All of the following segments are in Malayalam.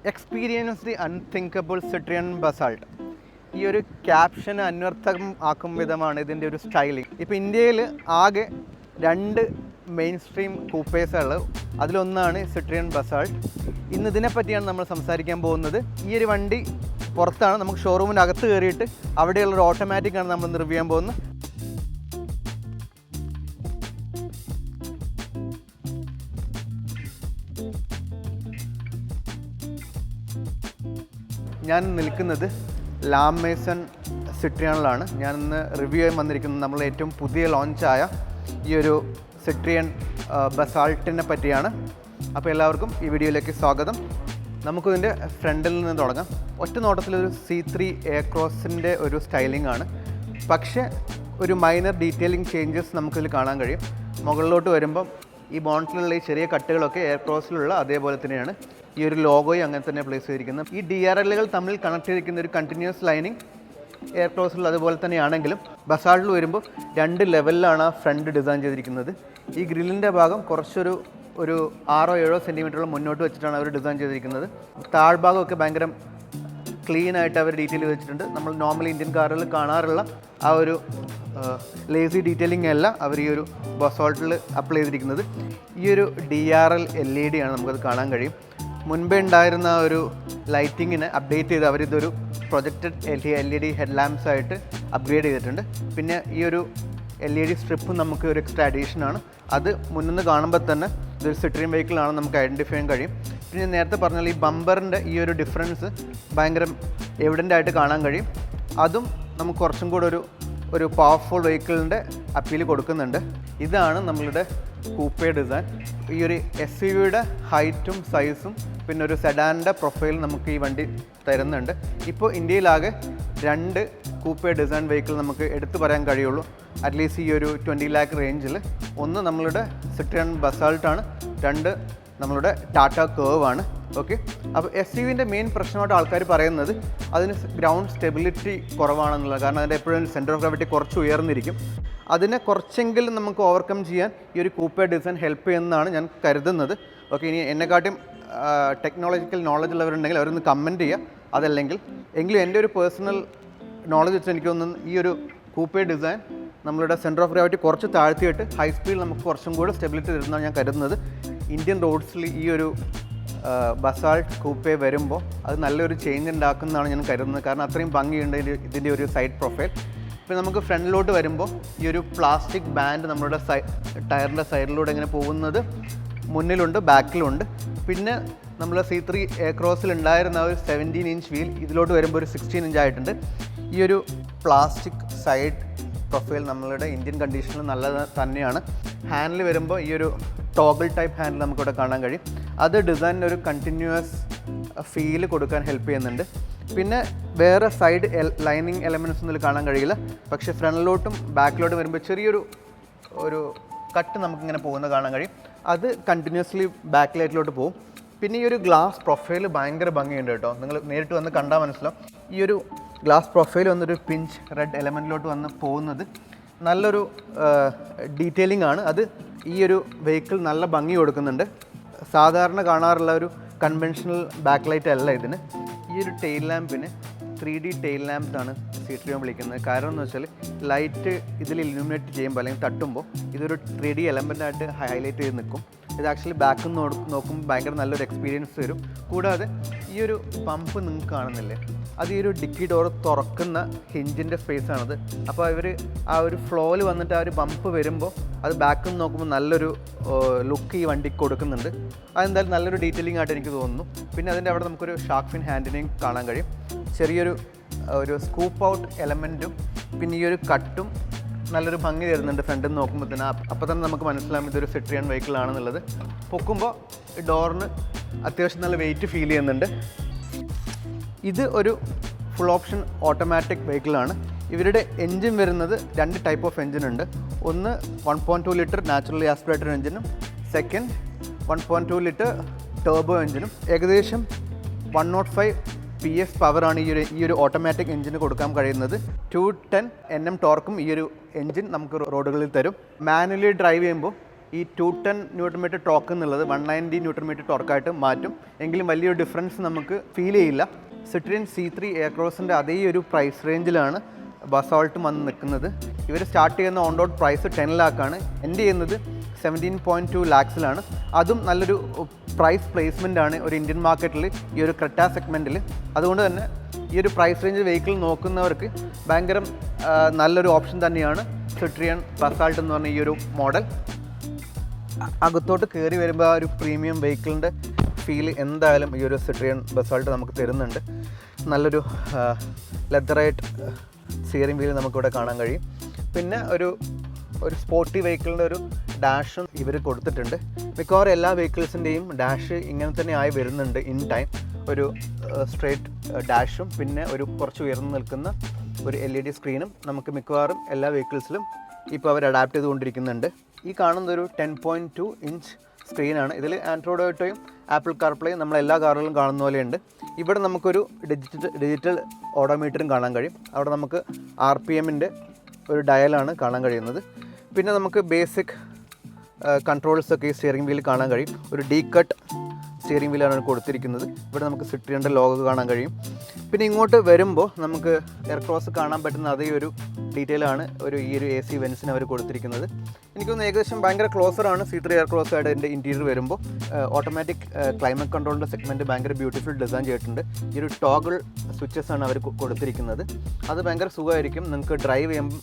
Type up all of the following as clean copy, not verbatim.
Experience the unthinkable Citroen Basalt. ഈ ഒരു ക്യാപ്ഷന് അന്വർത്ഥം ആക്കും വിധമാണ് ഇതിൻ്റെ ഒരു സ്റ്റൈലിംഗ്. ഇപ്പോൾ ഇന്ത്യയിൽ ആകെ 2 മെയിൻ സ്ട്രീം കൂപ്പേസുകൾ, അതിലൊന്നാണ് സിട്രിയൻ ബസാൾട്ട്. ഇന്ന് ഇതിനെപ്പറ്റിയാണ് നമ്മൾ സംസാരിക്കാൻ പോകുന്നത്. ഈ ഒരു വണ്ടി പുറത്താണ്, നമുക്ക് ഷോറൂമിൻ്റെ അകത്ത് കയറിയിട്ട് അവിടെയുള്ളൊരു ഓട്ടോമാറ്റിക്കാണ് നമ്മൾ റിവ്യൂ ചെയ്യാൻ പോകുന്നത്. ഞാൻ നിൽക്കുന്നത് ലാം മേസൺ സിട്രിയണിലാണ്. ഞാനിന്ന് റിവ്യൂ ചെയ്യാൻ വന്നിരിക്കുന്നത് നമ്മൾ ഏറ്റവും പുതിയ ലോഞ്ചായ ഈ ഒരു സിട്രിയൻ ബസാൾട്ടിനെ പറ്റിയാണ്. അപ്പോൾ എല്ലാവർക്കും ഈ വീഡിയോയിലേക്ക് സ്വാഗതം. നമുക്കിതിൻ്റെ ഫ്രണ്ടിൽ നിന്ന് തുടങ്ങാം. ഒറ്റ നോട്ടത്തിലൊരു C3 എയർക്രോസിൻ്റെ ഒരു സ്റ്റൈലിംഗ് ആണ്, പക്ഷേ ഒരു മൈനർ ഡീറ്റെയിലിംഗ് ചേഞ്ചസ് നമുക്കിതിൽ കാണാൻ കഴിയും. മുകളിലോട്ട് വരുമ്പം ഈ ബോണ്ടിലുള്ള ഈ ചെറിയ കട്ടുകളൊക്കെ എയർക്രോസിലുള്ള അതേപോലെ തന്നെയാണ്. ഈ ഒരു ലോഗോയും അങ്ങനെ തന്നെ പ്ലേസ് ചെയ്തിരിക്കുന്നത്. ഈ DRLകൾ തമ്മിൽ കണക്ട് ചെയ്തിരിക്കുന്ന ഒരു കണ്ടിന്യൂസ് ലൈനിങ് എയർക്രോസിലുള്ള അതുപോലെ തന്നെയാണെങ്കിലും ബസാൾട്ടിൽ വരുമ്പോൾ 2 ലെവലിലാണ് ആ ഫ്രണ്ട് ഡിസൈൻ ചെയ്തിരിക്കുന്നത്. ഈ ഗ്രില്ലിൻ്റെ ഭാഗം കുറച്ചൊരു 6-7 സെൻറ്റിമീറ്ററോളം മുന്നോട്ട് വെച്ചിട്ടാണ് അവർ ഡിസൈൻ ചെയ്തിരിക്കുന്നത്. താഴ്ഭാഗമൊക്കെ ഭയങ്കര ക്ലീൻ ആയിട്ട് അവർ ഡീറ്റെയിൽ വെച്ചിട്ടുണ്ട്. നമ്മൾ നോർമലി ഇന്ത്യൻ കാറുകളിൽ കാണാറുള്ള ആ ഒരു ലേസി ഡീറ്റെയിലിംഗ് അല്ല അവർ ഈ ഒരു ബസാൾട്ടിൽ അപ്ലൈ ചെയ്തിരിക്കുന്നത്. ഈ ഒരു DRL LED ആണ് നമുക്കത് കാണാൻ കഴിയും. മുൻപേ ഉണ്ടായിരുന്ന ഒരു ലൈറ്റിങ്ങിനെ അപ്ഡേറ്റ് ചെയ്ത് അവരിതൊരു പ്രൊജക്റ്റഡ് LED ഹെഡ് ലാംപ്സ് ആയിട്ട് അപ്ഗ്രേഡ് ചെയ്തിട്ടുണ്ട്. പിന്നെ ഈ ഒരു LED സ്ട്രിപ്പും നമുക്ക് ഒരു എക്സ്ട്രാ അഡീഷനാണ്. അത് മുന്നിൽ നിന്ന് കാണുമ്പോൾ തന്നെ ഇതൊരു സിട്രിയൻ വെഹിക്കിളാണ് നമുക്ക് ഐഡൻറ്റിഫൈ ചെയ്യാൻ കഴിയും. പിന്നെ നേരത്തെ പറഞ്ഞാൽ ഈ ബമ്പറിൻ്റെ ഈ ഒരു ഡിഫറൻസ് ഭയങ്കര എവിഡൻ്റ് ആയിട്ട് കാണാൻ കഴിയും. അതും നമുക്ക് കുറച്ചും കൂടെ ഒരു പവർഫുൾ വെഹിക്കിളിൻ്റെ അപ്പീൽ കൊടുക്കുന്നുണ്ട്. ഇതാണ് നമ്മളുടെ കൂപ്പേ ഡിസൈൻ. ഈ ഒരു SUVയുടെ ഹൈറ്റും സൈസും പിന്നെ ഒരു സെഡാനിൻ്റെ പ്രൊഫൈൽ നമുക്ക് ഈ വണ്ടി തരുന്നുണ്ട്. ഇപ്പോൾ ഇന്ത്യയിലാകെ 2 കൂപ്പേ ഡിസൈൻ വെഹിക്കിൾ നമുക്ക് എടുത്തു പറയാൻ കഴിയുള്ളൂ, അറ്റ്ലീസ്റ്റ് ഈ ഒരു 20 lakh റേഞ്ചിൽ. ഒന്ന് നമ്മളുടെ സിട്രിയൻ ബസാൾട്ടാണ്, 2 നമ്മളുടെ ടാറ്റ കേർവ് ആണ്. ഓക്കെ, അപ്പോൾ SUVൻ്റെ മെയിൻ പ്രശ്നമായിട്ട് ആൾക്കാർ പറയുന്നത് അതിന് ഗ്രൗണ്ട് സ്റ്റെബിലിറ്റി കുറവാണെന്നുള്ളത്. കാരണം അതിൻ്റെ എപ്പോഴും സെൻറ്റർ ഓഫ് ഗ്രാവിറ്റി കുറച്ച് ഉയർന്നിരിക്കും. അതിനെ കുറച്ചെങ്കിലും നമുക്ക് ഓവർകം ചെയ്യാൻ ഈ ഒരു കൂപ്പേ ഡിസൈൻ ഹെൽപ്പ് ചെയ്യുന്നതാണ് ഞാൻ കരുതുന്നത്. ഓക്കെ, ഇനി എന്നെക്കാട്ടും ടെക്നോളജിക്കൽ നോളജ് ഉള്ളവരുണ്ടെങ്കിൽ അവരൊന്ന് കമൻറ്റ് ചെയ്യുക. അതല്ലെങ്കിൽ എൻ്റെ ഒരു പേഴ്സണൽ നോളജ് വെച്ച് എനിക്ക് തോന്നുന്നു ഈ ഒരു കൂപ്പേ ഡിസൈൻ നമ്മളുടെ സെൻറ്റർ ഓഫ് ഗ്രാവിറ്റി കുറച്ച് താഴ്ത്തിയിട്ട് ഹൈ സ്പീഡിൽ നമുക്ക് കുറച്ചും കൂടെ സ്റ്റെബിലിറ്റി തരുന്നതാണ് ഞാൻ കരുതുന്നത്. ഇന്ത്യൻ റോഡ്സിൽ ഈ ഒരു ബസാൾട്ട് കൂപ്പേ വരുമ്പോൾ അത് നല്ലൊരു ചേഞ്ച് ഉണ്ടാക്കുന്നതാണ് ഞാൻ കരുതുന്നത്. കാരണം അത്രയും ഭംഗിയുണ്ട് ഇതിൻ്റെ ഒരു സൈഡ് പ്രൊഫൈൽ. ഇപ്പോൾ നമുക്ക് ഫ്രണ്ടിലോട്ട് വരുമ്പോൾ ഈ ഒരു പ്ലാസ്റ്റിക് ബാൻഡ് നമ്മളുടെ ടയറിൻ്റെ സൈഡിലൂടെ ഇങ്ങനെ പോകുന്നത് മുന്നിലുണ്ട്, ബാക്കിലുണ്ട്. പിന്നെ നമ്മൾ C3 എയർക്രോസിൽ ഉണ്ടായിരുന്ന ഒരു 17 ഇഞ്ച് വീൽ ഇതിലോട്ട് വരുമ്പോൾ ഒരു 16 ഇഞ്ച് ആയിട്ടുണ്ട്. ഈ ഒരു പ്ലാസ്റ്റിക് സൈഡ് പ്രൊഫൈൽ നമ്മളുടെ ഇന്ത്യൻ കണ്ടീഷനിൽ നല്ലത് തന്നെയാണ്. ഹാൻഡിൽ വരുമ്പോൾ ഈ ഒരു ടോഗിൾ ടൈപ്പ് ഹാൻഡിൽ നമുക്കിവിടെ കാണാൻ കഴിയും. അത് ഡിസൈനിന് ഒരു കണ്ടിന്യൂസ് ഫീൽ കൊടുക്കാൻ ഹെൽപ്പ് ചെയ്യുന്നുണ്ട്. പിന്നെ വേറെ സൈഡ് ലൈനിങ് എലമെൻറ്റ്സ് ഒന്നും കാണാൻ കഴിയില്ല. പക്ഷേ ഫ്രണ്ടിലോട്ടും ബാക്കിലോട്ടും വരുമ്പോൾ ചെറിയൊരു കട്ട് നമുക്കിങ്ങനെ പോകുന്നത് കാണാൻ കഴിയും. അത് കണ്ടിന്യൂസ്ലി ബാക്ക് ലൈറ്റിലോട്ട് പോകും. പിന്നെ ഈ ഒരു ഗ്ലാസ് പ്രൊഫൈൽ ഭയങ്കര ഭംഗിയുണ്ട് കേട്ടോ. നിങ്ങൾ നേരിട്ട് വന്ന് കണ്ടാൽ മനസ്സിലാവും. ഈ ഒരു ഗ്ലാസ് പ്രൊഫൈൽ വന്നൊരു പിഞ്ച് റെഡ് എലമെൻറ്റിലോട്ട് വന്ന് പോകുന്നത് നല്ലൊരു ഡീറ്റെയിലിംഗ് ആണ്. അത് ഈ ഒരു വെഹിക്കിൾ നല്ല ഭംഗി കൊടുക്കുന്നുണ്ട്. സാധാരണ കാണാറുള്ള ഒരു കൺവെൻഷണൽ ബാക്ക് ലൈറ്റ് അല്ല ഇതിന്. ഈ ഒരു ടെയിൽ ലാമ്പിന് 3D ടെയിൽ ലാംപ്സാണ് സിട്രിയൻ വിളിക്കുന്നത്. കാരണം എന്ന് വെച്ചാൽ ലൈറ്റ് ഇതിൽ ഇലുമിനേറ്റ് ചെയ്യുമ്പോൾ അല്ലെങ്കിൽ തട്ടുമ്പോൾ ഇതൊരു 3D എലമെൻ്റായിട്ട് ഹൈലൈറ്റ് ചെയ്ത് നിൽക്കും. ഇത് ആക്ച്വലി ബാക്കിൽ നിന്ന് നോക്കുമ്പോൾ ഭയങ്കര നല്ലൊരു എക്സ്പീരിയൻസ് തരും. കൂടാതെ ഈ ഒരു പമ്പ് നിങ്ങൾക്ക് കാണുന്നില്ലേ, അത് ഈ ഒരു ഡിക്കി ഡോർ തുറക്കുന്ന ഹിഞ്ചിൻ്റെ സ്പേസാണത്. അപ്പോൾ അവർ ആ ഒരു ഫ്ലോയിൽ വന്നിട്ട് ആ ഒരു ബമ്പ് വരുമ്പോൾ അത് ബാക്കിൽ നിന്ന് നോക്കുമ്പോൾ നല്ലൊരു ലുക്ക് ഈ വണ്ടിക്ക് കൊടുക്കുന്നുണ്ട്. അതെന്തായാലും നല്ലൊരു ഡീറ്റെയിലിംഗ് ആയിട്ട് എനിക്ക് തോന്നുന്നു. പിന്നെ അതിൻ്റെ അവിടെ നമുക്കൊരു ഷാർക്ക് ഫിൻ ഹാൻഡിനെയും കാണാൻ കഴിയും. ചെറിയൊരു സ്കൂപ്പ് ഔട്ട് എലമെൻറ്റും പിന്നെ ഈ ഒരു കട്ടും നല്ലൊരു ഭംഗി തരുന്നുണ്ട് ഫ്രണ്ടിൽ നിന്ന് നോക്കുമ്പോൾ തന്നെ. അപ്പോൾ തന്നെ നമുക്ക് മനസ്സിലാവും ഇതൊരു സിട്രിയൻ വെഹിക്കിൾ ആണെന്നുള്ളത്. പൊക്കുമ്പോൾ ഡോറിന് അത്യാവശ്യം നല്ല വെയിറ്റ് ഫീൽ ചെയ്യുന്നുണ്ട്. ഇത് ഒരു ഫുൾ ഓപ്ഷൻ ഓട്ടോമാറ്റിക് വെഹിക്കിളാണ്. ഇവരുടെ എൻജിൻ വരുന്നത് 2 ടൈപ്പ് ഓഫ് എൻജിൻ ഉണ്ട്. ഒന്ന് 1.2 ലിറ്റർ നാച്ചുറലി ആസ്പിറേറ്റഡ് എൻജിനും സെക്കൻഡ് 1.2 ലിറ്റർ ടർബോ എൻജിനും. ഏകദേശം 105 PS പവറാണ് ഈ ഒരു ഓട്ടോമാറ്റിക് എൻജിന് കൊടുക്കാൻ കഴിയുന്നത്. 210 Nm ടോർക്കും ഈ ഒരു എൻജിൻ നമുക്ക് റോഡുകളിൽ തരും. മാനുവലി ഡ്രൈവ് ചെയ്യുമ്പോൾ ഈ 210 ന്യൂട്ടൺ മീറ്റർ ടോർക്ക് എന്നുള്ളത് 190 ന്യൂട്ടൺ മീറ്റർ ടോർക്കായിട്ട് മാറ്റും. എങ്കിലും വലിയൊരു ഡിഫറൻസ് നമുക്ക് ഫീൽ ചെയ്യില്ല. സിട്രിയൻ C3 എയർക്രോസിൻ്റെ അതേ ഒരു പ്രൈസ് റേഞ്ചിലാണ് ബസാൾട്ടും വന്ന് നിൽക്കുന്നത്. ഇവർ സ്റ്റാർട്ട് ചെയ്യുന്ന ഓൺ റോഡ് പ്രൈസ് 10 ലാഖാണ്, എൻഡ് ചെയ്യുന്നത് 17.2 ലാക്സിലാണ്. അതും നല്ലൊരു പ്രൈസ് പ്ലേസ്മെൻ്റ് ആണ് ഒരു ഇന്ത്യൻ മാർക്കറ്റിൽ ഈ ഒരു ക്രെറ്റ സെഗ്മെൻറ്റിൽ. അതുകൊണ്ട് തന്നെ ഈ ഒരു പ്രൈസ് റേഞ്ച് വെഹിക്കിൾ നോക്കുന്നവർക്ക് ഭയങ്കര നല്ലൊരു ഓപ്ഷൻ തന്നെയാണ് സിട്രിയൻ ബസാൾട്ട് എന്ന് പറഞ്ഞ ഈ ഒരു മോഡൽ. അകത്തോട്ട് കയറി വരുമ്പോൾ ആ ഒരു പ്രീമിയം വെഹിക്കിളിൻ്റെ ഫീൽ എന്തായാലും ഈ ഒരു സിട്രിയൻ ബസാൾട്ട് നമുക്ക് തരുന്നുണ്ട്. നല്ലൊരു ലെതറൈറ്റ് സ്റ്റിയറിംഗ് വീൽ നമുക്കിവിടെ കാണാൻ കഴിയും. പിന്നെ ഒരു സ്പോർട്ടി വെഹിക്കിളിൻ്റെ ഒരു ഡാഷും ഇവർ കൊടുത്തിട്ടുണ്ട്. മിക്കവാറും എല്ലാ വെഹിക്കിൾസിൻ്റെയും ഡാഷ് ഇങ്ങനെ തന്നെ ആയി വരുന്നുണ്ട് ഇൻ ടൈം. ഒരു സ്ട്രേറ്റ് ഡാഷും പിന്നെ ഒരു കുറച്ച് ഉയർന്നു നിൽക്കുന്ന ഒരു LED സ്ക്രീനും നമുക്ക് മിക്കവാറും എല്ലാ വെഹിക്കിൾസിലും ഇപ്പോൾ അവർ അഡാപ്റ്റ് ചെയ്തുകൊണ്ടിരിക്കുന്നുണ്ട്. ഈ കാണുന്നതൊരു 10.2 ഇഞ്ച് സ്ക്രീനാണ്. ഇതിൽ ആൻഡ്രോയിഡ് ഓട്ടോയും ആപ്പിൾ കാർപ്ലേയും നമ്മളെല്ലാ കാറുകളിലും കാണുന്ന പോലെയുണ്ട്. ഇവിടെ നമുക്കൊരു ഡിജിറ്റൽ ഓഡോമീറ്ററും കാണാൻ കഴിയും. അവിടെ നമുക്ക് RPMൻ്റെ ഒരു ഡയലാണ് കാണാൻ കഴിയുന്നത്. പിന്നെ നമുക്ക് ബേസിക് കൺട്രോൾസൊക്കെ ഈ സ്റ്റിയറിംഗ് വീലിൽ കാണാൻ കഴിയും. ഒരു D-കട്ട് സ്റ്റിയറിംഗ് വീലാണ് കൊടുത്തിരിക്കുന്നത്. ഇവിടെ നമുക്ക് സിട്രിയൻ്റെ ലോഗോ കാണാൻ കഴിയും. പിന്നെ ഇങ്ങോട്ട് വരുമ്പോൾ നമുക്ക് എയർക്രോസ് കാണാൻ പറ്റുന്ന അതേ ഒരു ഡീറ്റെയിലാണ് ഈ ഒരു AC വെൻസിന് അവർ കൊടുത്തിരിക്കുന്നത്. എനിക്കൊന്ന് ഏകദേശം ഭയങ്കര ക്ലോസറാണ് C3 എയർക്രോസ് ആയിട്ട് എൻ്റെ ഇൻറ്റീരിയർ വരുമ്പോൾ. ഓട്ടോമാറ്റിക് ക്ലൈമറ്റ് കൺട്രോളിൻ്റെ സെഗ്മെൻറ്റ് ഭയങ്കര ബ്യൂട്ടിഫുൾ ഡിസൈൻ ചെയ്തിട്ടുണ്ട്. ഈ ഒരു ടോഗിൾ സ്വിച്ചസ് ആണ് അവർ കൊടുത്തിരിക്കുന്നത്. അത് ഭയങ്കര സുഖമായിരിക്കും, നിങ്ങൾക്ക് ഡ്രൈവ് ചെയ്യുമ്പോൾ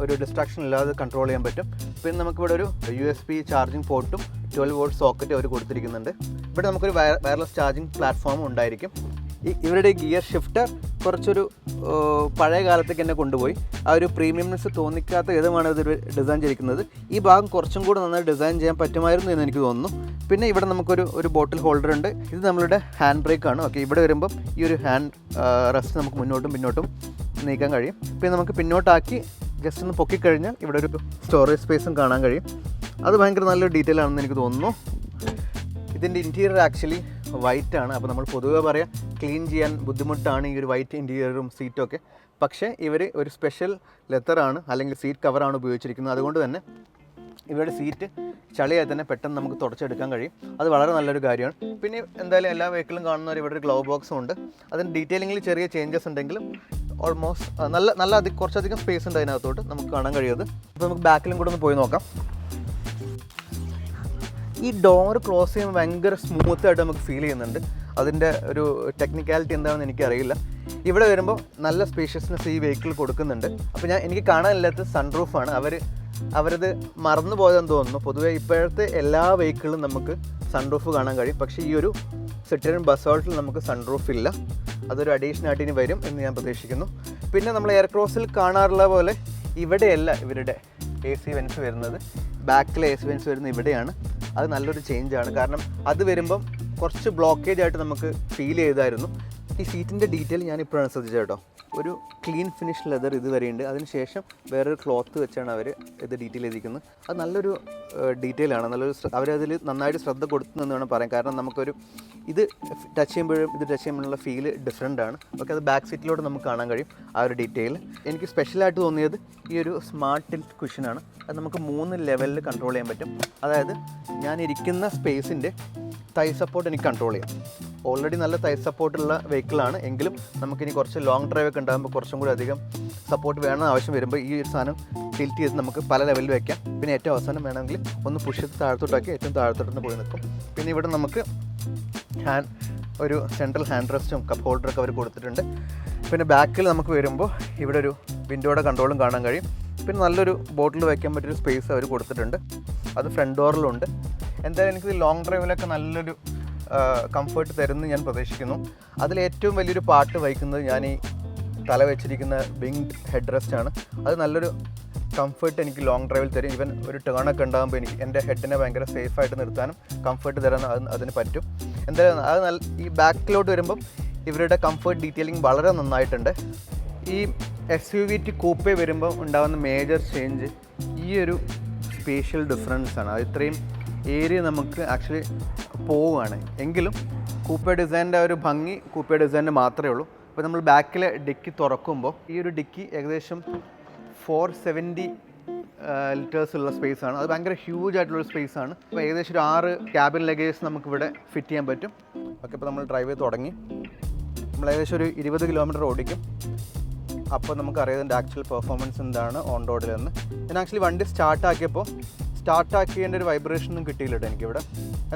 ഒരു ഡിസ്ട്രാക്ഷൻ ഇല്ലാതെ കൺട്രോൾ ചെയ്യാൻ പറ്റും. പിന്നെ നമുക്കിവിടെ ഒരു USB ചാർജിങ് പോർട്ടും 12 വോൾട്ട് സോക്കറ്റ് അവർ കൊടുത്തിരിക്കുന്നുണ്ട്. ഇവിടെ നമുക്കൊരു വയർലെസ് ചാർജിങ് പ്ലാറ്റ്ഫോമും ഉണ്ടായിരിക്കും. ഇവരുടെ ഗിയർ ഷിഫ്റ്റർ കുറച്ചൊരു പഴയ കാലത്തേക്ക് തന്നെ കൊണ്ടുപോയി. ആ ഒരു പ്രീമിയംനെസ് തോന്നിക്കാത്ത വിധമാണ് ഇത് ഡിസൈൻ ചെയ്തിരിക്കുന്നത്. ഈ ഭാഗം കുറച്ചും കൂടി നന്നായി ഡിസൈൻ ചെയ്യാൻ പറ്റുമായിരുന്നു എന്ന് എനിക്ക് തോന്നുന്നു. പിന്നെ ഇവിടെ നമുക്കൊരു ബോട്ടിൽ ഹോൾഡർ ഉണ്ട്. ഇത് നമ്മളുടെ ഹാൻഡ് ബ്രേക്കാണ്. ഓക്കെ, ഇവിടെ വരുമ്പം ഈ ഒരു ഹാൻഡ് റെസ്റ്റ് നമുക്ക് മുന്നോട്ടും പിന്നോട്ടും നീക്കാൻ കഴിയും. പിന്നെ നമുക്ക് പിന്നോട്ടാക്കി ജസ്റ്റ് ഒന്ന് പൊക്കിക്കഴിഞ്ഞാൽ ഇവിടെ ഒരു സ്റ്റോറേജ് സ്പേസും കാണാൻ കഴിയും. അത് ഭയങ്കര നല്ലൊരു ഡീറ്റെയിൽ ആണെന്ന് എനിക്ക് തോന്നുന്നു. ഇതിൻ്റെ ഇൻറ്റീരിയർ ആക്ച്വലി വൈറ്റ് ആണ്. അപ്പോൾ നമ്മൾ പൊതുവെ പറയാം ക്ലീൻ ചെയ്യാൻ ബുദ്ധിമുട്ടാണ് ഈ ഒരു വൈറ്റ് ഇൻറ്റീരിയറും സീറ്റും ഒക്കെ. പക്ഷേ ഇവർ ഒരു സ്പെഷ്യൽ ലെതറാണ് അല്ലെങ്കിൽ സീറ്റ് കവറാണ് ഉപയോഗിച്ചിരിക്കുന്നത്. അതുകൊണ്ട് തന്നെ ഇവരുടെ സീറ്റ് ചളിയായി തന്നെ പെട്ടെന്ന് നമുക്ക് തുടച്ചെടുക്കാൻ കഴിയും. അത് വളരെ നല്ലൊരു കാര്യമാണ്. പിന്നെ എന്തായാലും എല്ലാ വെഹിക്കിളും കാണുന്നവർ ഇവിടെ ഒരു ഗ്ലൗ ബോക്സും ഉണ്ട്. അതിന് ഡീറ്റെയിലിങ്ങിൽ ചെറിയ ചേഞ്ചസ് ഉണ്ടെങ്കിലും ഓൾമോസ്റ്റ് നല്ല കുറച്ചധികം സ്പേസ് ഉണ്ട് അതിനകത്തോട്ട് നമുക്ക് കാണാൻ കഴിയുന്നത്. അപ്പോൾ നമുക്ക് ബാക്കിലും കൂടെ ഒന്ന് പോയി നോക്കാം. ഈ ഡോർ ക്ലോസ് ചെയ്യുമ്പോൾ ഭയങ്കര സ്മൂത്തായിട്ട് നമുക്ക് ഫീൽ ചെയ്യുന്നുണ്ട്. അതിൻ്റെ ഒരു ടെക്നിക്കാലിറ്റി എന്താണെന്ന് എനിക്കറിയില്ല. ഇവിടെ വരുമ്പോൾ നല്ല സ്പേഷ്യസ്നെസ് ഈ വെഹിക്കിൾ കൊടുക്കുന്നുണ്ട്. അപ്പോൾ എനിക്ക് കാണാനില്ലാത്ത സൺറൂഫാണ്. അവരത് മറന്നു പോയതെന്ന് തോന്നുന്നു. പൊതുവേ ഇപ്പോഴത്തെ എല്ലാ വെഹിക്കിളും നമുക്ക് സൺറൂഫ് കാണാൻ കഴിയും. പക്ഷേ ഈ ഒരു സിട്രിയൻ ബസാൾട്ടിൽ നമുക്ക് സൺറൂഫ് ഇല്ല. അതൊരു അഡീഷണൽ ആയിട്ട് ഇനി വരും എന്ന് ഞാൻ പ്രതീക്ഷിക്കുന്നു. പിന്നെ നമ്മൾ എയർക്രോസിൽ കാണാറുള്ള പോലെ ഇവിടെയല്ല ഇവരുടെ AC വെൻസ് വരുന്നത്. ബാക്കിലെ AC വെൻസ് വരുന്നത് ഇവിടെയാണ്. അത് നല്ലൊരു ചേഞ്ചാണ്. കാരണം അത് വരുമ്പം കുറച്ച് ബ്ലോക്കേജ് ആയിട്ട് നമുക്ക് ഫീൽ ചെയ്തായിരുന്നു. ഈ സീറ്റിൻ്റെ ഡീറ്റെയിൽ ഞാൻ ഇപ്പോഴാണ് ശ്രദ്ധിച്ചത് കേട്ടോ. ഒരു ക്ലീൻ ഫിനിഷ് ലെതർ ഇതുവരെയുണ്ട്. അതിനുശേഷം വേറൊരു ക്ലോത്ത് വെച്ചാണ് അവർ ഇത് ഡീറ്റെയിൽ ചെയ്തിരിക്കുന്നത്. അത് നല്ലൊരു ഡീറ്റെയിലാണ്. അവരതിൽ നന്നായിട്ട് ശ്രദ്ധ കൊടുത്തെന്ന് വേണം പറയാൻ. കാരണം നമുക്കൊരു ഇത് ടച്ച് ചെയ്യുമ്പോഴും ഇത് ടച്ച് ചെയ്യുമ്പോഴുള്ള ഫീൽ ഡിഫറെൻ്റ് ആണ്. ഓക്കെ, അത് ബാക്ക് സീറ്റിലോട്ട് നമുക്ക് കാണാൻ കഴിയും ആ ഒരു ഡീറ്റെയിൽ. എനിക്ക് സ്പെഷ്യലായിട്ട് തോന്നിയത് ഈ ഒരു സ്മാർട്ട് ടിൽറ്റ് കുഷനാണ്. അത് നമുക്ക് 3 ലെവലിൽ കൺട്രോൾ ചെയ്യാൻ പറ്റും. അതായത് ഞാൻ ഇരിക്കുന്ന സ്പേസിൻ്റെ തൈ സപ്പോർട്ട് എനിക്ക് കൺട്രോൾ ചെയ്യാം. ഓൾറെഡി നല്ല തൈ സപ്പോർട്ടുള്ള വെഹിക്കിളാണ്. എങ്കിലും നമുക്കിനി കുറച്ച് ലോങ് ഡ്രൈവ് ഒക്കെ ഉണ്ടാകുമ്പോൾ കുറച്ചും കൂടി അധികം സപ്പോർട്ട് വേണമെന്ന് ആവശ്യം വരുമ്പോൾ ഈ ഒരു സാധനം ടിൽറ്റ് ചെയ്ത് നമുക്ക് പല ലെവലിൽ വയ്ക്കാം. പിന്നെ ഏറ്റവും അവസാനം വേണമെങ്കിൽ ഒന്ന് പുഷ് ചെയ്ത് താഴത്തോട്ടാക്കി ഏറ്റവും താഴത്തോട്ട് പോയി നിൽക്കും. പിന്നെ ഇവിടെ നമുക്ക് ഒരു സെൻട്രൽ ഹാൻഡ് റെസ്റ്റും കപ്പ് ഹോൾഡറൊക്കെ അവർ കൊടുത്തിട്ടുണ്ട്. പിന്നെ ബാക്കിൽ നമുക്ക് വരുമ്പോൾ ഇവിടെ ഒരു വിൻഡോയുടെ കൺട്രോളും കാണാൻ കഴിയും. പിന്നെ നല്ലൊരു ബോട്ടിൽ വയ്ക്കാൻ പറ്റിയൊരു സ്പേസ് അവർ കൊടുത്തിട്ടുണ്ട്. അത് ഫ്രണ്ട് ഡോറിലുണ്ട്. എന്തായാലും എനിക്ക് ലോങ് ഡ്രൈവിലൊക്കെ നല്ലൊരു കംഫർട്ട് തരുമെന്ന് ഞാൻ പ്രതീക്ഷിക്കുന്നു. അതിലേറ്റവും വലിയൊരു പാർട്ട് വഹിക്കുന്നത് ഞാൻ ഈ തല വെച്ചിരിക്കുന്ന വിങ്ഡ് ഹെഡ് റെസ്റ്റ് ആണ്. അത് നല്ലൊരു കംഫർട്ട് എനിക്ക് ലോങ് ഡ്രൈവിൽ തരും. ഈവൻ ഒരു ടേണൊക്കെ ഉണ്ടാകുമ്പോൾ എനിക്ക് എൻ്റെ ഹെഡിനെ ഭയങ്കര സേഫായിട്ട് നിർത്താനും കംഫർട്ട് തരാൻ അതിന് പറ്റും. എന്തായാലും ഈ ബാക്കിലോട്ട് വരുമ്പം ഇവരുടെ കംഫർട്ട് ഡീറ്റെയിലിംഗ് വളരെ നന്നായിട്ടുണ്ട്. ഈ SUV കൂപ്പേ വരുമ്പോൾ ഉണ്ടാകുന്ന മേജർ ചേഞ്ച് ഈ ഒരു സ്പേഷ്യൽ ഡിഫറൻസ് ആണ്. അത് ഇത്രയും ഏരിയ നമുക്ക് ആക്ച്വലി പോവുകയാണ്. എങ്കിലും കൂപ്പേ ഡിസൈനിൻ്റെ ഒരു ഭംഗി കൂപ്പേ ഡിസൈനിന് മാത്രമേ ഉള്ളൂ. അപ്പോൾ നമ്മൾ ബാക്കിലെ ഡിക്കി തുറക്കുമ്പോൾ ഈ ഒരു ഡിക്കി ഏകദേശം 470 ലിറ്റേഴ്സ് ഉള്ള സ്പേസ് ആണ്. അത് ഭയങ്കര ഹ്യൂജ് ആയിട്ടുള്ള സ്പേസ് ആണ്. അപ്പോൾ ഏകദേശം ഒരു 6 ക്യാബിൻ ലഗേജ് നമുക്കിവിടെ ഫിറ്റ് ചെയ്യാൻ പറ്റും. ഓക്കെ, ഇപ്പോൾ നമ്മൾ ഡ്രൈവ് ചെയ്ത് തുടങ്ങി. നമ്മൾ ഏകദേശം ഒരു 20 കിലോമീറ്റർ ഓടിക്കും. അപ്പോൾ നമുക്കറിയാം ഇതിൻ്റെ ആക്ച്വൽ പെർഫോമൻസ് എന്താണ് ഓൺ റോഡിലെന്ന്. ഞാൻ ആക്ച്വലി വണ്ടി സ്റ്റാർട്ടാക്കിയതിൻ്റെ ഒരു വൈബ്രേഷൻ ഒന്നും കിട്ടിയില്ല കേട്ടോ എനിക്കിവിടെ.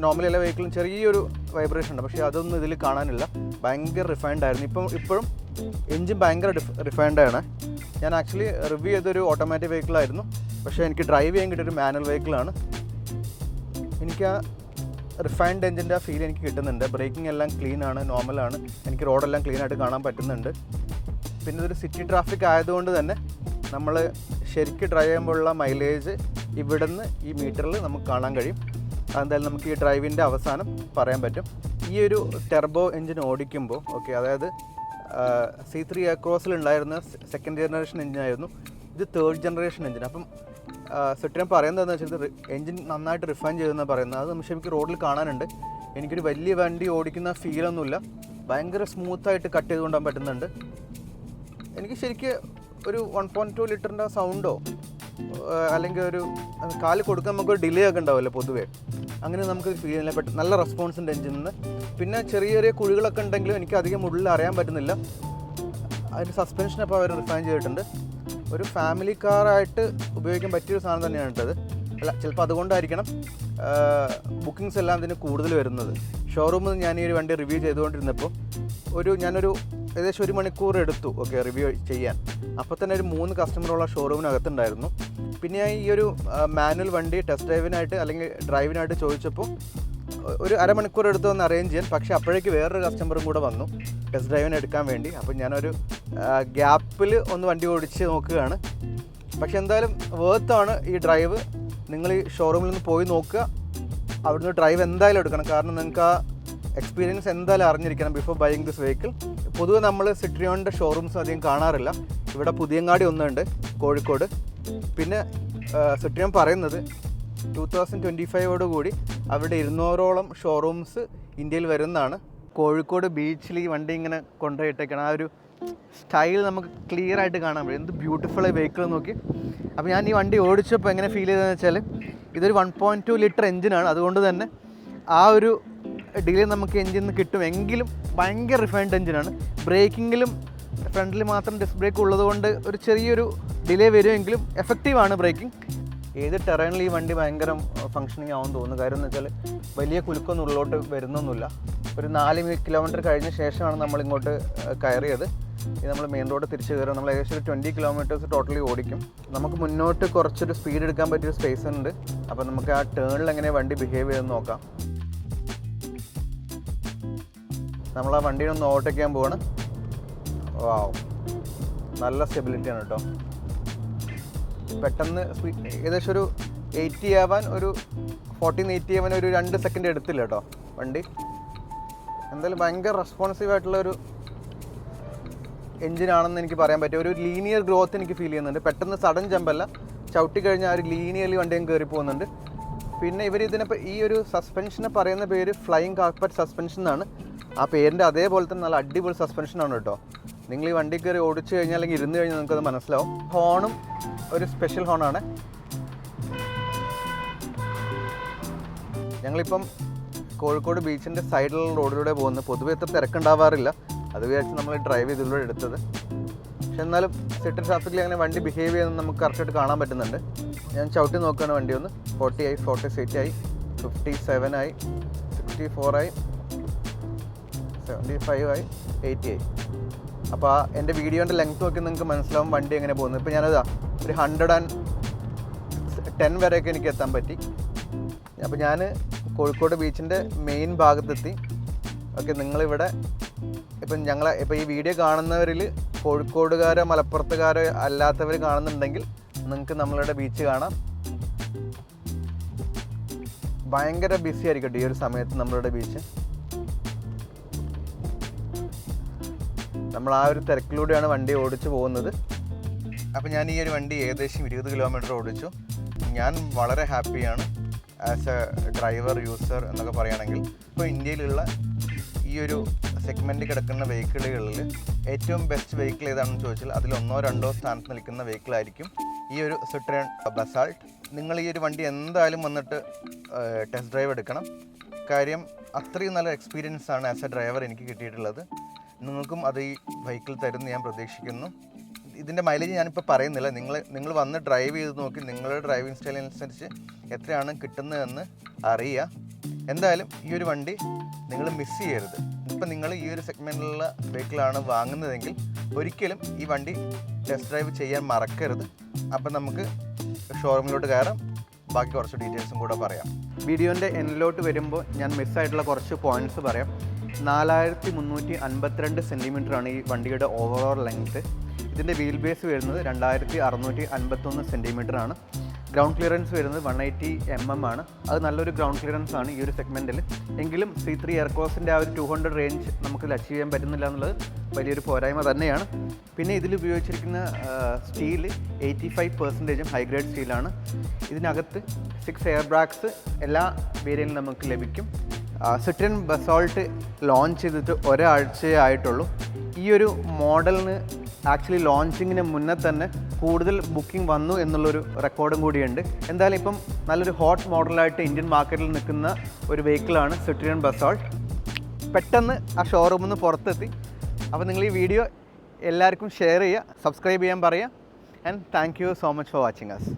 നോർമലി എല്ലാ വെഹിക്കിളും ചെറിയൊരു വൈബ്രേഷൻ ഉണ്ട്, പക്ഷേ അതൊന്നും ഇതിൽ കാണാനില്ല. ഭയങ്കര റിഫൈൻഡ് ആയിരുന്നു. ഇപ്പോഴും എൻജിൻ ഭയങ്കര റിഫൈൻഡാണ്. ഞാൻ ആക്ച്വലി റിവ്യൂ ചെയ്തൊരു ഓട്ടോമാറ്റിക് വെഹിക്കിളായിരുന്നു, പക്ഷേ എനിക്ക് ഡ്രൈവ് ചെയ്യാൻ കിട്ടിയൊരു മാനുവൽ വെഹിക്കിളാണ്. എനിക്ക് ആ റിഫൈൻഡ് എൻജിൻ്റെ ആ ഫീൽ എനിക്ക് കിട്ടുന്നുണ്ട്. ബ്രേക്കിംഗ് എല്ലാം ക്ലീനാണ്, നോർമലാണ്. എനിക്ക് റോഡെല്ലാം ക്ലീനായിട്ട് കാണാൻ പറ്റുന്നുണ്ട്. പിന്നെ ഇതൊരു സിറ്റി ട്രാഫിക് ആയതുകൊണ്ട് തന്നെ നമ്മൾ ശരിക്കും ഡ്രൈവ് ചെയ്യുമ്പോഴുള്ള മൈലേജ് ഇവിടുന്ന് ഈ മീറ്ററിൽ നമുക്ക് കാണാൻ കഴിയും. അതെന്തായാലും നമുക്ക് ഈ ഡ്രൈവിൻ്റെ അവസാനം പറയാൻ പറ്റും. ഈ ഒരു ടെർബോ എൻജിൻ ഓടിക്കുമ്പോൾ അതായത് C3 എയർക്രോസിൽ ഉണ്ടായിരുന്ന സെക്കൻഡ് ജനറേഷൻ എൻജിനായിരുന്നു. ഇത് തേർഡ് ജനറേഷൻ എൻജിൻ. അപ്പം സിട്രിയൻ പറയുന്നതെന്ന് വെച്ചാൽ എൻജിൻ നന്നായിട്ട് റിഫൈൻ ചെയ്തെന്നാണ് പറയുന്നത്. അത് പക്ഷേ എനിക്ക് റോഡിൽ കാണാനുണ്ട്. എനിക്കൊരു വലിയ വണ്ടി ഓടിക്കുന്ന ഫീലൊന്നുമില്ല. ഭയങ്കര സ്മൂത്തായിട്ട് കട്ട് ചെയ്ത് കൊണ്ടുപോകാൻ പറ്റുന്നുണ്ട്. എനിക്ക് ശരിക്കും ഒരു 1.2 ലിറ്ററിൻ്റെ സൗണ്ടോ അല്ലെങ്കിൽ ഒരു കാല് കൊടുക്കാൻ നമുക്കൊരു ഡിലേ ഒക്കെ ഉണ്ടാവില്ല പൊതുവേ, അങ്ങനെ നമുക്ക് ഫീൽ ചെയ്യാൻ പറ്റും. നല്ല റെസ്പോൺസ് ഉണ്ട് എൻജിനിൽ നിന്ന്. പിന്നെ ചെറിയ ചെറിയ കുഴികളൊക്കെ ഉണ്ടെങ്കിലും എനിക്ക് അധികം ഉള്ളിൽ അറിയാൻ പറ്റുന്നില്ല. അതിൻ്റെ സസ്പെൻഷൻ അപ്പോൾ അവർ റിഫൈൻ ചെയ്തിട്ടുണ്ട്. ഒരു ഫാമിലി കാറായിട്ട് ഉപയോഗിക്കാൻ പറ്റിയൊരു സാധനം തന്നെയാണ് കേട്ടത്. അല്ല, ചിലപ്പോൾ അതുകൊണ്ടായിരിക്കണം ബുക്കിങ്സ് എല്ലാം ഇതിന് കൂടുതൽ വരുന്നത്. ഷോറൂമിൽ ഞാൻ ഈ ഒരു വണ്ടി റിവ്യൂ ചെയ്തുകൊണ്ടിരുന്നപ്പോൾ ഞാനൊരു ഏകദേശം 1 മണിക്കൂർ എടുത്തു റിവ്യൂ ചെയ്യാൻ. അപ്പോൾ തന്നെ ഒരു 3 കസ്റ്റമറുള്ള ഷോറൂമിനകത്തുണ്ടായിരുന്നു. പിന്നെ ഞാൻ ഈ ഒരു മാനുവൽ വണ്ടി ടെസ്റ്റ് ഡ്രൈവിനായിട്ട് അല്ലെങ്കിൽ ഡ്രൈവിനായിട്ട് ചോദിച്ചപ്പോൾ ഒരു അരമണിക്കൂർ എടുത്തു ഒന്ന് അറേഞ്ച് ചെയ്യാൻ. പക്ഷേ അപ്പോഴേക്ക് വേറൊരു കസ്റ്റമറും കൂടെ വന്നു ടെസ്റ്റ് ഡ്രൈവിന് എടുക്കാൻ വേണ്ടി. അപ്പോൾ ഞാനൊരു ഗ്യാപ്പിൽ ഒന്ന് വണ്ടി ഓടിച്ച് നോക്കുകയാണ്. പക്ഷെ എന്തായാലും വേർത്താണ് ഈ ഡ്രൈവ്. നിങ്ങൾ ഈ ഷോറൂമിൽ നിന്ന് പോയി നോക്കുക, അവിടുന്ന് ഡ്രൈവ് എന്തായാലും എടുക്കണം. കാരണം നിങ്ങൾക്ക് ആ എക്സ്പീരിയൻസ് എന്തായാലും അറിഞ്ഞിരിക്കണം ബിഫോർ ബൈയിങ് ദിസ് വെഹിക്കിൾ. പൊതുവെ നമ്മൾ സിട്രിയോണിൻ്റെ ഷോറൂംസ് അധികം കാണാറില്ല. ഇവിടെ പുതിയങ്ങാടി ഒന്നുണ്ട് കോഴിക്കോട്. പിന്നെ സിട്രിയോൺ പറയുന്നത് 2025 അവിടെ 200ഓളം ഷോറൂംസ് ഇന്ത്യയിൽ വരുന്നതാണ്. കോഴിക്കോട് ബീച്ചിൽ ഈ വണ്ടി ഇങ്ങനെ കൊണ്ടുപോയിട്ടേക്കാണ്. ആ ഒരു സ്റ്റൈൽ നമുക്ക് ക്ലിയർ ആയിട്ട് കാണാൻ പറ്റും. എന്ത് ബ്യൂട്ടിഫുൾ വെഹിക്കിൾ നോക്കി. അപ്പോൾ ഞാൻ ഈ വണ്ടി ഓടിച്ചപ്പോൾ എങ്ങനെ ഫീൽ ചെയ്തതെന്ന് വെച്ചാൽ ഇതൊരു 1.2 ലിറ്റർ എൻജിനാണ്. അതുകൊണ്ട് തന്നെ ആ ഒരു ഡിലേ നമുക്ക് എൻജിനിൽ നിന്ന് കിട്ടും. എങ്കിലും ഭയങ്കര റിഫൈൻഡ് എൻജിനാണ്. ബ്രേക്കിങ്ങിലും ഫ്രണ്ടിൽ മാത്രം ഡിസ്ക് ബ്രേക്ക് ഉള്ളതുകൊണ്ട് ഒരു ചെറിയൊരു ഡിലേ വരുമെങ്കിലും എഫക്റ്റീവാണ് ബ്രേക്കിംഗ്. ഏത് ടെറൈനിൽ ഈ വണ്ടി ഭയങ്കര ഫങ്ഷനിങ് ആവുമെന്ന് തോന്നുന്നു. കാര്യം എന്ന് വെച്ചാൽ വലിയ കുലുക്കൊന്നും ഉള്ളിലോട്ട് വരുന്നൊന്നുമില്ല. ഒരു 4 കിലോമീറ്റർ കഴിഞ്ഞ ശേഷമാണ് നമ്മളിങ്ങോട്ട് കയറിയത്. ഇത് നമ്മൾ മെയിൻ റോഡ് തിരിച്ച് കയറും. നമ്മൾ ഏകദേശം ഒരു 20 കിലോമീറ്റേഴ്സ് ടോട്ടലി ഓടിക്കും. നമുക്ക് മുന്നോട്ട് കുറച്ചൊരു സ്പീഡ് എടുക്കാൻ പറ്റിയൊരു സ്പേസ് ഉണ്ട്. അപ്പോൾ നമുക്ക് ആ ടേണിൽ എങ്ങനെ വണ്ടി ബിഹേവ് ചെയ്തെന്ന് നോക്കാം. നമ്മൾ ആ വണ്ടിയെ ഒന്ന് ഓവർടേക്ക് ചെയ്യാൻ പോവാണ്. വാവ്, നല്ല സ്റ്റെബിലിറ്റിയാണ് കേട്ടോ. പെട്ടെന്ന് ഏകദേശം ഒരു 80 ആവാൻ ഒരു 1480 ആവാൻ ഒരു 2 സെക്കൻഡ് എടുത്തില്ല കേട്ടോ വണ്ടി. എന്തായാലും ഭയങ്കര റെസ്പോൺസീവ് ആയിട്ടുള്ളൊരു എൻജിനാണെന്ന് എനിക്ക് പറയാൻ പറ്റും. ഒരു ലീനിയർ ഗ്രോത്ത് എനിക്ക് ഫീൽ ചെയ്യുന്നുണ്ട്. പെട്ടെന്ന് സഡൻ ജമ്പല്ല, ചവിട്ടി കഴിഞ്ഞാൽ ആ ഒരു ലീനിയർലി വണ്ടിയും കയറി പോകുന്നുണ്ട്. പിന്നെ ഈ ഒരു സസ്പെൻഷനെ പറയുന്ന പേര് ഫ്ലൈയിങ് കാർപ്പറ്റ് സസ്പെൻഷൻ എന്നാണ്. ആ പേരിൻ്റെ അതേപോലെ തന്നെ നല്ല അടിപൊളി സസ്പെൻഷനാണ് കേട്ടോ. നിങ്ങൾ ഈ വണ്ടി കയറി ഓടിച്ചു കഴിഞ്ഞാൽ അല്ലെങ്കിൽ ഇരുന്ന് കഴിഞ്ഞാൽ നിങ്ങൾക്കത് മനസ്സിലാവും. ഹോണും ഒരു സ്പെഷ്യൽ ഹോണാണ്. ഞങ്ങളിപ്പം കോഴിക്കോട് ബീച്ചിൻ്റെ സൈഡിലുള്ള റോഡിലൂടെ പോകുന്നത്. പൊതുവെ എത്ര തിരക്കുണ്ടാവാറില്ല, അത് വിചാരിച്ച് നമ്മൾ ഡ്രൈവ് ചെയ്തിലൂടെ എടുത്തത്. പക്ഷെ എന്നാലും സിറ്റി ട്രാഫിക്കിൽ അങ്ങനെ വണ്ടി ബിഹേവ് ചെയ്യുന്നത് നമുക്ക് കറക്റ്റായിട്ട് കാണാൻ പറ്റുന്നുണ്ട്. ഞാൻ ചവിട്ടി നോക്കുകയാണ് വണ്ടി ഒന്ന്. 40 ആയി, 46 ആയി, 57 ആയി, 64 ആയി, 75 ആയി, 80 ആയി. അപ്പോൾ എൻ്റെ വീഡിയോൻ്റെ ലെങ്ത് നോക്കി നിങ്ങൾക്ക് മനസ്സിലാവും വണ്ടി എങ്ങനെ പോകുന്നത്. ഇപ്പോൾ ഞാനതാ ഒരു 110 വരെയൊക്കെ എനിക്ക് എത്താൻ പറ്റി. അപ്പോൾ ഞാൻ കോഴിക്കോട് ബീച്ചിൻ്റെ മെയിൻ ഭാഗത്തെത്തി. ഓക്കെ, നിങ്ങളിവിടെ ഇപ്പോൾ ഈ വീഡിയോ കാണുന്നവരിൽ കോഴിക്കോടുകാരോ മലപ്പുറത്തുകാരോ അല്ലാത്തവർ കാണുന്നുണ്ടെങ്കിൽ നിങ്ങൾക്ക് നമ്മളുടെ ബീച്ച് കാണാം. ഭയങ്കര ബിസി ആയിരിക്കട്ടെ ഈ ഒരു സമയത്ത് നമ്മളുടെ ബീച്ച്. നമ്മൾ ആ ഒരു തിരക്കിലൂടെയാണ് വണ്ടി ഓടിച്ചു പോകുന്നത്. അപ്പോൾ ഞാൻ ഈ ഒരു വണ്ടി ഏകദേശം 20 കിലോമീറ്റർ ഓടിച്ചു. ഞാൻ വളരെ ഹാപ്പിയാണ് ആസ് എ ഡ്രൈവർ യൂസർ എന്നൊക്കെ പറയുകയാണെങ്കിൽ. ഇപ്പോൾ ഇന്ത്യയിലുള്ള ഈ ഒരു സെഗ്മെൻറ്റിൽ കിടക്കുന്ന വെഹിക്കിളുകളിൽ ഏറ്റവും ബെസ്റ്റ് വെഹിക്കിൾ ഏതാണെന്ന് ചോദിച്ചാൽ അതിൽ 1-2 സ്ഥാനത്ത് നിൽക്കുന്ന വെഹിക്കിളായിരിക്കും ഈ ഒരു സിട്രിയൻ ബസാൾട്ട്. നിങ്ങൾ ഈ ഒരു വണ്ടി എന്തായാലും വന്നിട്ട് ടെസ്റ്റ് ഡ്രൈവ് എടുക്കണം. കാര്യം അത്രയും നല്ല എക്സ്പീരിയൻസ് ആണ് ആസ് എ ഡ്രൈവർ എനിക്ക് കിട്ടിയിട്ടുള്ളത്. നിങ്ങൾക്കും അത് ഈ വെഹിക്കിൾ തരുമെന്ന് ഞാൻ പ്രതീക്ഷിക്കുന്നു. ഇതിൻ്റെ മൈലേജ് ഞാനിപ്പോൾ പറയുന്നില്ല. നിങ്ങൾ വന്ന് ഡ്രൈവ് ചെയ്ത് നോക്കി നിങ്ങളുടെ ഡ്രൈവിംഗ് സ്റ്റൈലിനനുസരിച്ച് എത്രയാണ് കിട്ടുന്നതെന്ന് അറിയുക. എന്തായാലും ഈ ഒരു വണ്ടി നിങ്ങൾ മിസ് ചെയ്യരുത്. ഇപ്പം നിങ്ങൾ ഈ ഒരു സെഗ്മെൻറ്റിലുള്ള വെഹിക്കിളാണ് വാങ്ങുന്നതെങ്കിൽ ഒരിക്കലും ഈ വണ്ടി ടെസ്റ്റ് ഡ്രൈവ് ചെയ്യാൻ മറക്കരുത്. അപ്പം നമുക്ക് ഷോറൂമിലോട്ട് കയറാം, ബാക്കി കുറച്ച് ഡീറ്റെയിൽസും കൂടെ പറയാം. വീഡിയോൻ്റെ എൻഡിലോട്ട് വരുമ്പോൾ ഞാൻ മിസ്സായിട്ടുള്ള കുറച്ച് പോയിൻറ്റ്സ് പറയാം. 4352 സെൻറ്റിമീറ്ററാണ് ഈ വണ്ടിയുടെ ഓവറോൾ ലെങ്ത്ത്. ഇതിൻ്റെ വീൽ ബേസ് വരുന്നത് 2651 സെൻറ്റിമീറ്ററാണ്. ഗ്രൗണ്ട് ക്ലിയറൻസ് വരുന്നത് 180 mm ആണ്. അത് നല്ലൊരു ഗ്രൗണ്ട് ക്ലിയറൻസ് ആണ് ഈ ഒരു സെഗ്മെൻറ്റിൽ. എങ്കിലും C3 എയർക്രോസിൻ്റെ ആ ഒരു 200 റേഞ്ച് നമുക്ക് അച്ചീവ് ചെയ്യാൻ പറ്റുന്നില്ല എന്നുള്ളത് വലിയൊരു പോരായ്മ തന്നെയാണ്. പിന്നെ ഇതിൽ ഉപയോഗിച്ചിരിക്കുന്ന സ്റ്റീൽ 85% ഹൈ ഗ്രേഡ് സ്റ്റീലാണ്. ഇതിനകത്ത് 6 എയർ ബാഗ്സ് എല്ലാ വേരിയൻറ്റിലും നമുക്ക് ലഭിക്കും. സിട്രിയൻ ബസാൾട്ട് ലോഞ്ച് ചെയ്തിട്ട് ഒരാഴ്ചയേ ആയിട്ടുള്ളൂ. ഈ ഒരു മോഡലിന് ആക്ച്വലി ലോഞ്ചിങ്ങിന് മുന്നേ തന്നെ കൂടുതൽ ബുക്കിംഗ് വന്നു എന്നുള്ളൊരു റെക്കോർഡും കൂടിയുണ്ട്. എന്തായാലും ഇപ്പം നല്ലൊരു ഹോട്ട് മോഡലായിട്ട് ഇന്ത്യൻ മാർക്കറ്റിൽ നിൽക്കുന്ന ഒരു വെഹിക്കിളാണ് സിട്രിയൻ ബസാൾട്ട്. പെട്ടെന്ന് ആ ഷോറൂമിൽ നിന്ന് പുറത്തെത്തി. അപ്പോൾ നിങ്ങൾ ഈ വീഡിയോ എല്ലാവർക്കും ഷെയർ ചെയ്യുക, സബ്സ്ക്രൈബ് ചെയ്യാൻ പറയുക. And thank you so much for watching us.